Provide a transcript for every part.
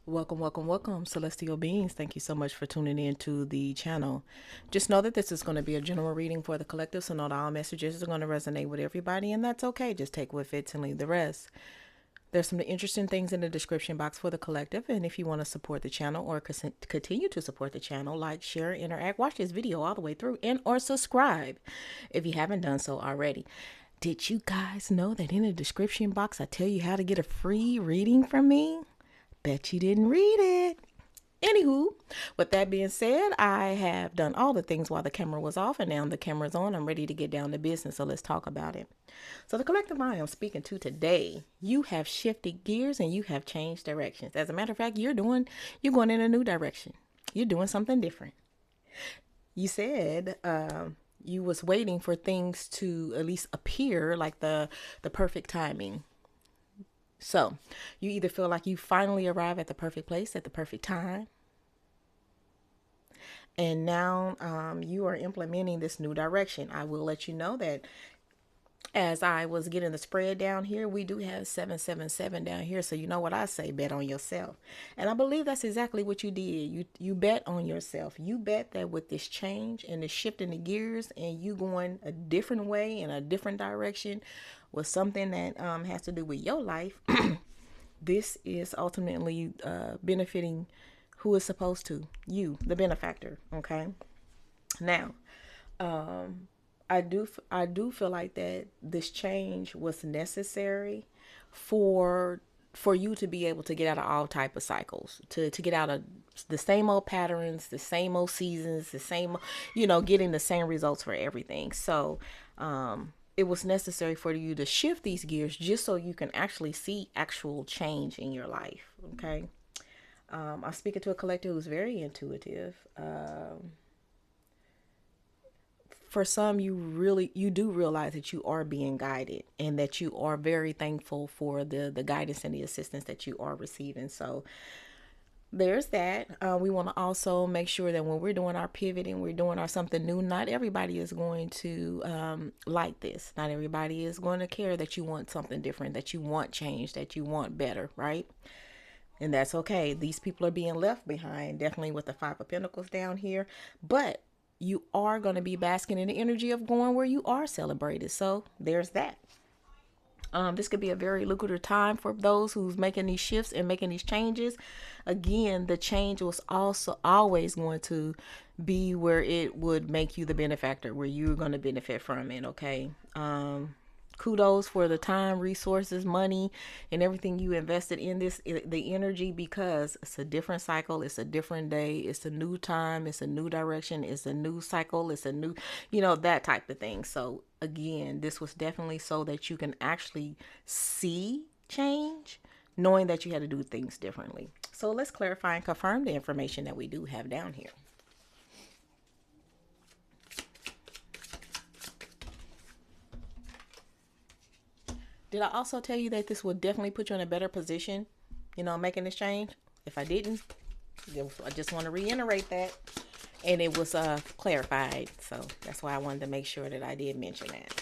Welcome, welcome, welcome, celestial beings. Thank you so much for tuning in to the channel. Just know that this is going to be a general reading for the collective, so not all messages are going to resonate with everybody, and that's okay. Just take what fits and leave the rest. There's some interesting things in the description box for the collective, and if you want to support the channel or continue to support the channel, like, share, interact, watch this video all the way through, and or subscribe if you haven't done so already. Did you guys know that in the description box I tell you how to get a free reading from me? Bet you didn't read it. Anywho, with that being said, I have done all the things while the camera was off, and now the camera's on. I'm ready to get down to business, so let's talk about it. So the collective I am speaking to today, you have shifted gears and you have changed directions. As a matter of fact, you're going in a new direction. You're doing something different. You said you was waiting for things to at least appear like the perfect timing. So you either feel like you finally arrive at the perfect place at the perfect time, and now you are implementing this new direction. I will let you know that as I was getting the spread down here, we do have 777 down here. So you know what I say, bet on yourself. And I believe that's exactly what you did. You bet on yourself. You bet that with this change and this shift in the gears and you going a different way in a different direction with something that has to do with your life, this is ultimately benefiting who is supposed to, you, the benefactor. Okay. Now, I do feel like that this change was necessary for you to be able to get out of all type of cycles, to get out of the same old patterns, the same old seasons, the same, getting the same results for everything. So it was necessary for you to shift these gears just so you can actually see actual change in your life. Okay. I'm speaking to a collective who's very intuitive. For some, you do realize that you are being guided and that you are very thankful for the guidance and the assistance that you are receiving. So there's that. We want to also make sure that when we're doing our pivot and we're doing our something new, not everybody is going to like this. Not everybody is going to care that you want something different, that you want change, that you want better, right? And that's okay. These people are being left behind, definitely with the Five of Pentacles down here. But you are going to be basking in the energy of going where you are celebrated. So there's that. This could be a very lucrative time for those who's making these shifts and making these changes. Again, the change was also always going to be where it would make you the benefactor, where you're going to benefit from it. Okay. Kudos for the time, resources, money, and everything you invested in this, the energy, because it's a different cycle, it's a different day, it's a new time, it's a new direction, it's a new cycle, it's a new, that type of thing. So again, this was definitely so that you can actually see change, knowing that you had to do things differently. So let's clarify and confirm the information that we do have down here. Did I also tell you that this will definitely put you in a better position, making this change? If I didn't, I just want to reiterate that. And it was clarified. So that's why I wanted to make sure that I did mention that.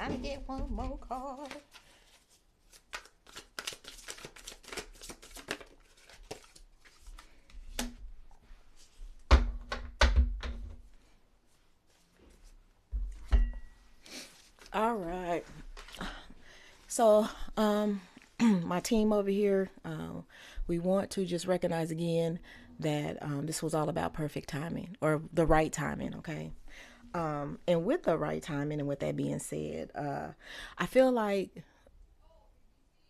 trying to get one more card. All right. So, my team over here, we want to just recognize again that this was all about perfect timing or the right timing, okay? And with the right timing, and with that being said, I feel like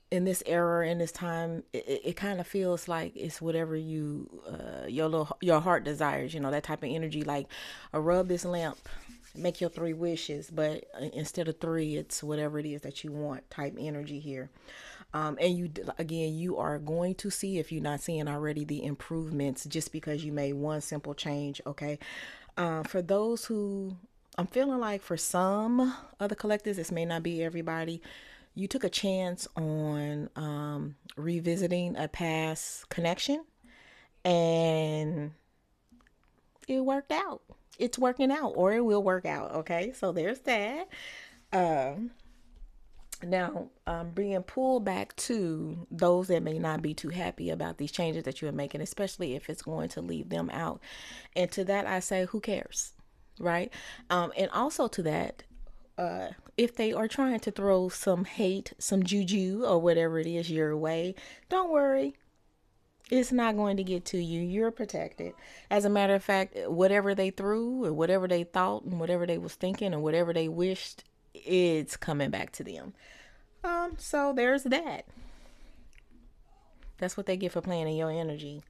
in this era, in this time, it kind of feels like it's whatever your heart desires, that type of energy. Like, rub this lamp, make your three wishes, but instead of three, it's whatever it is that you want type energy here. And you are going to see, if you're not seeing already, the improvements just because you made one simple change. Okay. For those who, I'm feeling like for some other collectives, this may not be everybody. You took a chance on revisiting a past connection, and it worked out. It's working out, or it will work out. Okay. So there's that. Um, Now, being pulled back to those that may not be too happy about these changes that you are making, especially if it's going to leave them out. And to that, I say, who cares? Right? And also to that, if they are trying to throw some hate, some juju, or whatever it is your way, don't worry. It's not going to get to you. You're protected. As a matter of fact, whatever they threw, or whatever they thought, and whatever they was thinking, or whatever they wished, it's coming back to them. So there's that. That's what they get for playing in your energy.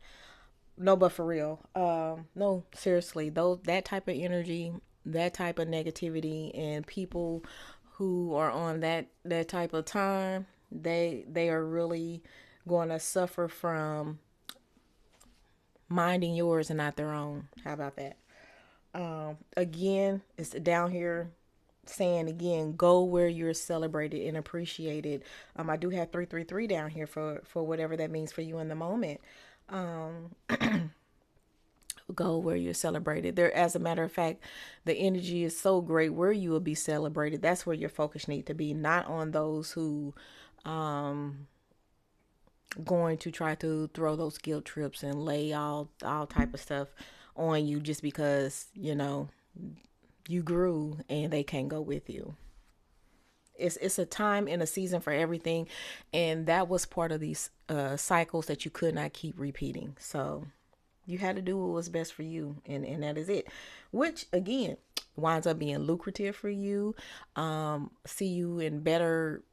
No, but for real. No, seriously, those that type of energy, that type of negativity, and people who are on that type of time, they are really going to suffer from minding yours and not their own. How about that? Again, it's down here saying again, go where you're celebrated and appreciated. I do have 333 down here for whatever that means for you in the moment. Um, go where you're celebrated. There, as a matter of fact, the energy is so great where you will be celebrated. That's where your focus need to be, not on those who going to try to throw those guilt trips and lay all type of stuff on you just because you grew and they can't go with you. It's a time and a season for everything, and that was part of these cycles that you could not keep repeating. So you had to do what was best for you, and that is it, which again winds up being lucrative for you. See you in better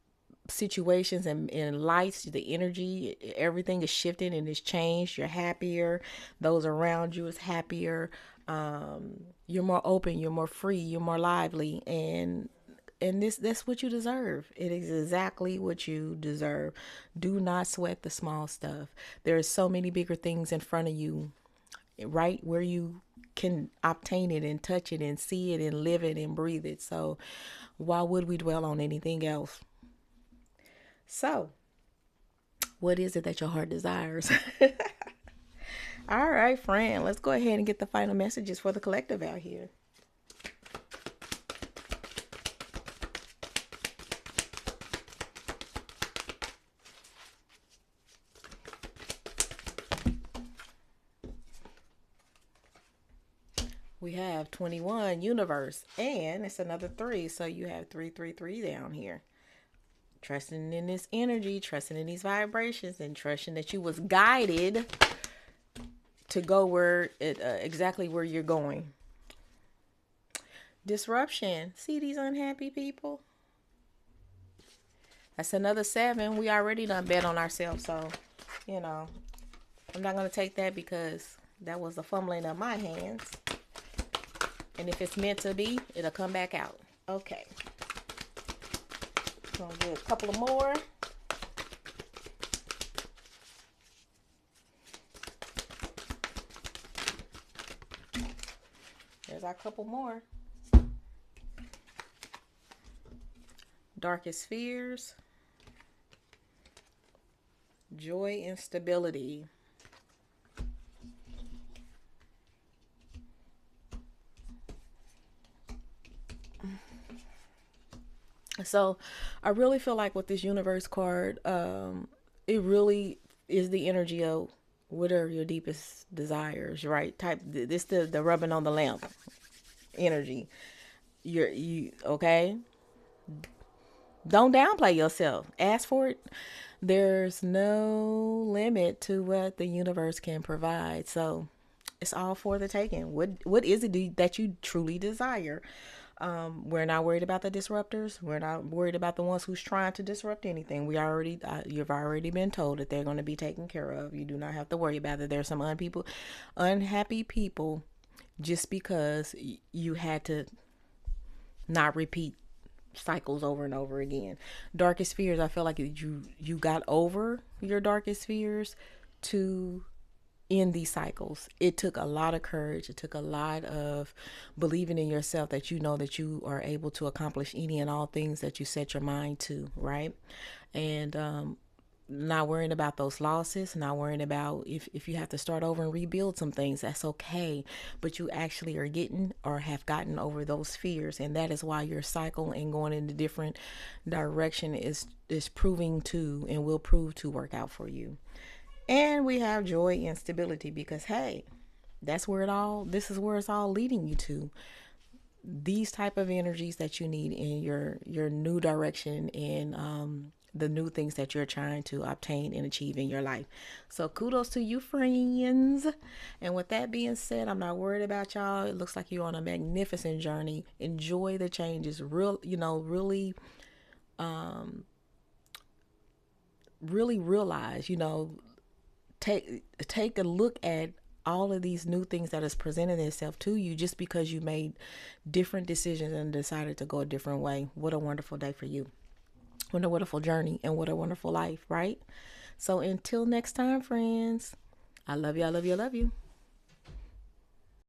situations and lights. The energy, everything is shifting and is changed. You're happier. Those around you is happier. You're more open, you're more free, you're more lively, and that's what you deserve. It is exactly what you deserve. Do not sweat the small stuff. There's so many bigger things in front of you, right where you can obtain it and touch it and see it and live it and breathe it. So why would we dwell on anything else? So what is it that your heart desires? All right, friend, let's go ahead and get the final messages for the collective out here. We have 21 universe, and it's another 3, so you have 333 down here. Trusting in this energy, trusting in these vibrations, and trusting that you was guided to go exactly where you're going. Disruption. See these unhappy people? That's another 7. We already done bet on ourselves, so I'm not gonna take that because that was a fumbling of my hands. And if it's meant to be, it'll come back out. Okay. Gonna do a couple of more. There's our couple more. Darkest fears. Joy and stability. So I really feel like with this universe card, it really is the energy of what are your deepest desires, right? Type this the rubbing on the lamp energy. You okay? Don't downplay yourself. Ask for it. There's no limit to what the universe can provide. So it's all for the taking. What is it that you truly desire? We're not worried about the disruptors. We're not worried about the ones who's trying to disrupt anything. You've already been told that they're going to be taken care of. You do not have to worry about it. There's some unhappy people, just because you had to not repeat cycles over and over again. Darkest fears, I feel like you got over your darkest fears to end these cycles. It took a lot of courage. It took a lot of believing in yourself that you know that you are able to accomplish any and all things that you set your mind to, right? And not worrying about those losses, not worrying about if you have to start over and rebuild some things, that's okay. But you actually are getting or have gotten over those fears. And that is why your cycle and going in a different direction is proving to and will prove to work out for you. And we have joy and stability because hey, this is where it's all leading you to. These type of energies that you need in your new direction and the new things that you're trying to obtain and achieve in your life. So kudos to you, friends. And with that being said, I'm not worried about y'all. It looks like you're on a magnificent journey. Enjoy the changes. Really realize, take a look at all of these new things that is presenting itself to you just because you made different decisions and decided to go a different way. What a wonderful day for you. What a wonderful journey and what a wonderful life, right? So until next time, friends, I love you, I love you, I love you.